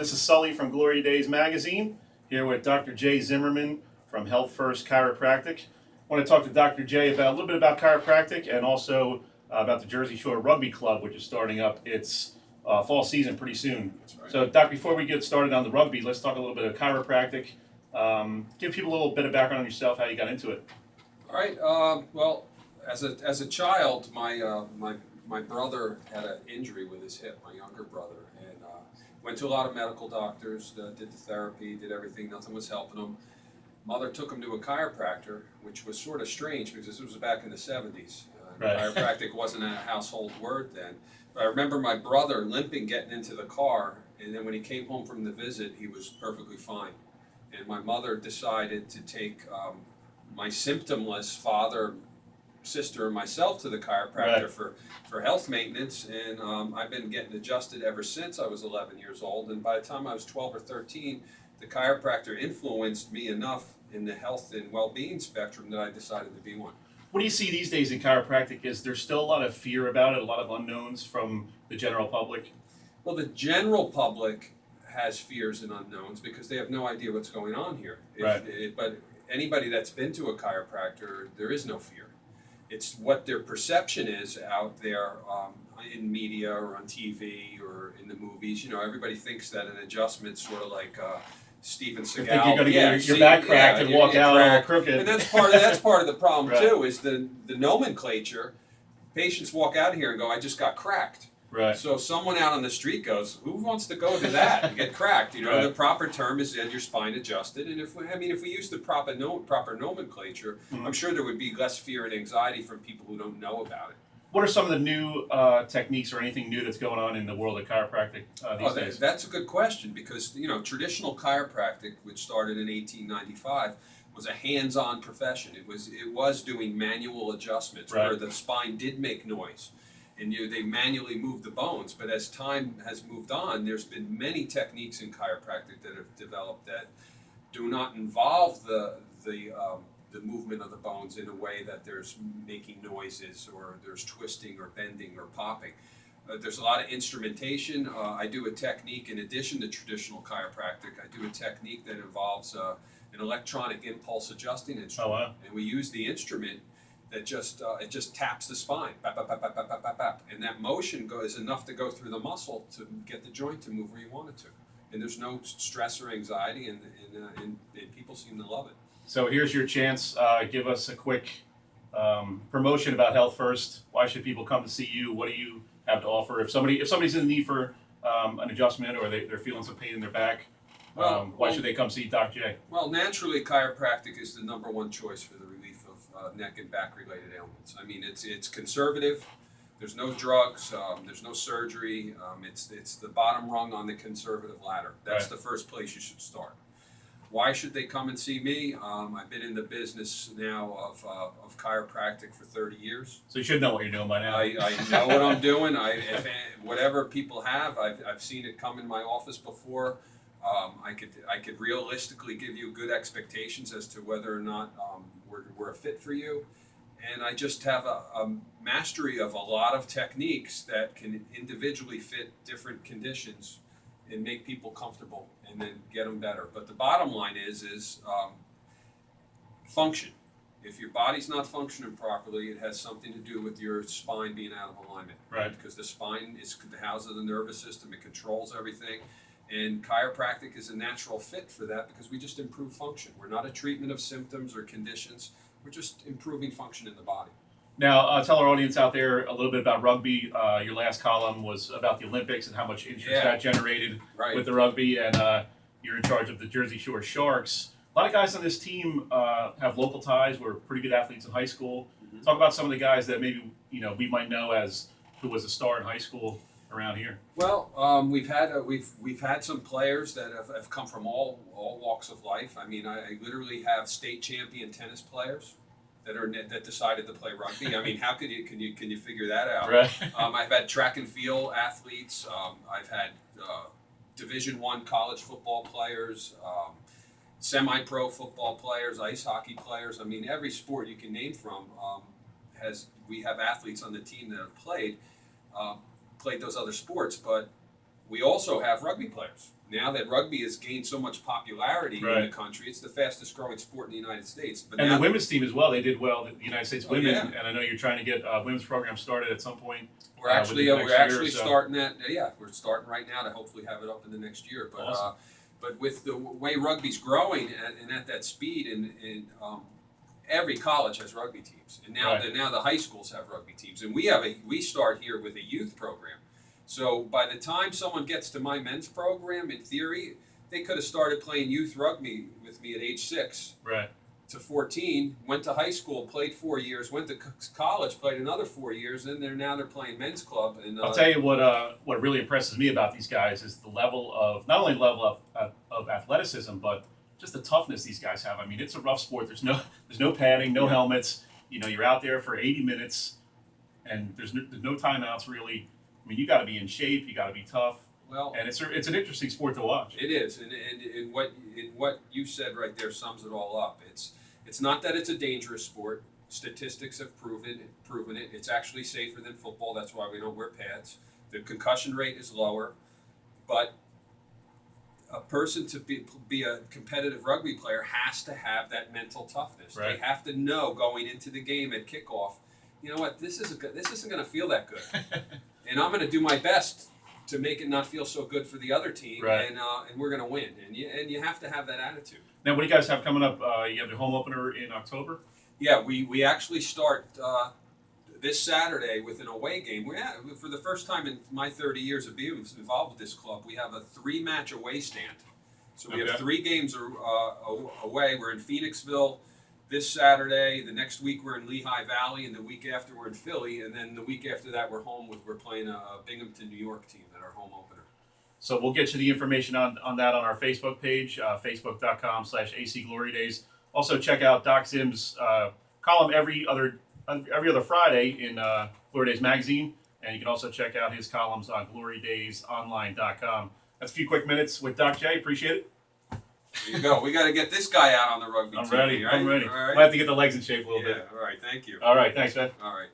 This is Sully from Glory Days Magazine, here with Dr. Jay Zimmerman from Health First Chiropractic. I want to talk to Dr. Jay about a little bit about chiropractic and also about the Jersey Shore Rugby Club, which is starting up its fall season pretty soon. That's right. So, Doc, before we get started on the rugby, let's talk a little bit of chiropractic. Give people a little bit of background on yourself, how you got into it. All right. Well, as a child, my brother had an injury with his hip. My younger brother, and went to a lot of medical doctors. Did the therapy, did everything. Nothing was helping him. Mother took him to a chiropractor, which was sort of strange because this was back in the 70s. Right. Chiropractic wasn't a household word then. But I remember my brother limping getting into the car, and then when he came home from the visit, he was perfectly fine. And my mother decided to take my symptomless father, sister, and myself to the chiropractor for health maintenance, and I've been getting adjusted ever since I was 11 years old. And by the time I was 12 or 13, the chiropractor influenced me enough in the health and well-being spectrum that I decided to be one. What do you see these days in chiropractic? Is there still a lot of fear about it, a lot of unknowns from the general public? Well, the general public has fears and unknowns because they have no idea what's going on here. But anybody that's been to a chiropractor, there is no fear. It's what their perception is out there in media or on TV or in the movies. You know, everybody thinks that an adjustment's sort of like Steven Seagal. You think you're going to get your back cracked and walk out all crooked. And that's part of the problem too. Is the nomenclature. Patients walk out of here and go, "I just got cracked." Right. So someone out on the street goes, "Who wants to go to that and get cracked?" You know, the proper term is get your spine adjusted. And if we use the proper nomenclature, I'm sure there would be less fear and anxiety from people who don't know about it. What are some of the new techniques or anything new that's going on in the world of chiropractic these days? That's a good question because, you know, traditional chiropractic, which started in 1895, was a hands-on profession. It was doing manual adjustments where the spine did make noise. And they manually move the bones. But as time has moved on, there's been many techniques in chiropractic that have developed that do not involve the movement of the bones in a way that there's making noises or there's twisting or bending or popping. There's a lot of instrumentation. I do a technique in addition to traditional chiropractic. I do a technique that involves an electronic impulse adjusting instrument. Oh, wow. And we use the instrument that it just taps the spine, bap, bap, bap, bap, bap, bap, bap, bap. And that motion is enough to go through the muscle to get the joint to move where you want it to. And there's no stress or anxiety, and people seem to love it. So here's your chance. Give us a quick promotion about Health First. Why should people come to see you? What do you have to offer? If somebody's in need for an adjustment or they're feeling some pain in their back, why should they come see Dr. J? Well, naturally, chiropractic is the number one choice for the relief of neck and back related ailments. I mean, it's conservative. There's no drugs. There's no surgery. It's the bottom rung on the conservative ladder. That's the first place you should start. Why should they come and see me? I've been in the business now of chiropractic for 30 years. So you should know what you're doing by now. I know what I'm doing. Whatever people have, I've seen it come in my office before. I could realistically give you good expectations as to whether or not we're a fit for you. And I just have a mastery of a lot of techniques that can individually fit different conditions and make people comfortable and then get them better. But the bottom line is function. If your body's not functioning properly, it has something to do with your spine being out of alignment. Right. Because the spine is the house of the nervous system. It controls everything. And chiropractic is a natural fit for that because we just improve function. We're not a treatment of symptoms or conditions. We're just improving function in the body. Now, tell our audience out there a little bit about rugby. Your last column was about the Olympics and how much interest that generated with the rugby, and you're in charge of the Jersey Shore Sharks. A lot of guys on this team have local ties, were pretty good athletes in high school. Mm-hmm. Talk about some of the guys that maybe we might know as who was a star in high school around here. Well, we've had some players that have come from all walks of life. I mean, I literally have state champion tennis players that decided to play rugby. I mean, how can you figure that out? Right. I've had track and field athletes. I've had Division I college football players, semi-pro football players, ice hockey players. I mean, every sport you can name from we have athletes on the team that have played those other sports. But we also have rugby players. Now that rugby has gained so much popularity in the country, it's the fastest growing sport in the United States. But and the women's team as well, they did well. The United States women, yeah. And I know you're trying to get women's program started at some point. We're actually starting that. Yeah, we're starting right now to hopefully have it up in the next year. But awesome. But with the way rugby's growing and at that speed, and every college has rugby teams, and now the high schools have rugby teams, and we start here with a youth program. So by the time someone gets to my men's program, in theory, they could have started playing youth rugby with me at age 6 to 14, went to high school, played 4 years, went to college, played another 4 years, and they're playing men's club. And I'll tell you what really impresses me about these guys is the level of, not only level of athleticism, but just the toughness these guys have. I mean, it's a rough sport. There's no padding, no helmets. You know, you're out there for 80 minutes, and there's no timeouts really. I mean, you got to be in shape. You got to be tough. Well, and it's an interesting sport to watch. It is, and what you said right there sums it all up. It's not that it's a dangerous sport. Statistics have proven it. It's actually safer than football. That's why we don't wear pads. The concussion rate is lower, but a person to be a competitive rugby player has to have that mental toughness. They have to know going into the game at kickoff, you know what, this isn't going to feel that good. And I'm going to do my best to make it not feel so good for the other team, and we're going to win. And you have to have that attitude. Now, what do you guys have coming up? You have your home opener in October? Yeah, we actually start this Saturday with an away game. For the first time in my 30 years of being involved with this club, we have a 3-match away stand. So we have 3 games away. We're in Phoenixville this Saturday. The next week we're in Lehigh Valley, and the week after we're in Philly, and then the week after that we're playing a Binghamton, New York team at our home opener. So we'll get you the information on that on our Facebook page, facebook.com/AC Glory Days. Also check out Doc Zim's column every other Friday in Glory Days magazine, and you can also check out his columns on glorydaysonline.com. That's a few quick minutes with Doc J. Appreciate it. There you go. We got to get this guy out on the rugby team. I'm ready. Right? I'm ready. All right. Might have to get the legs in shape a little bit. All right. Thank you. All right. Thanks, man. All right.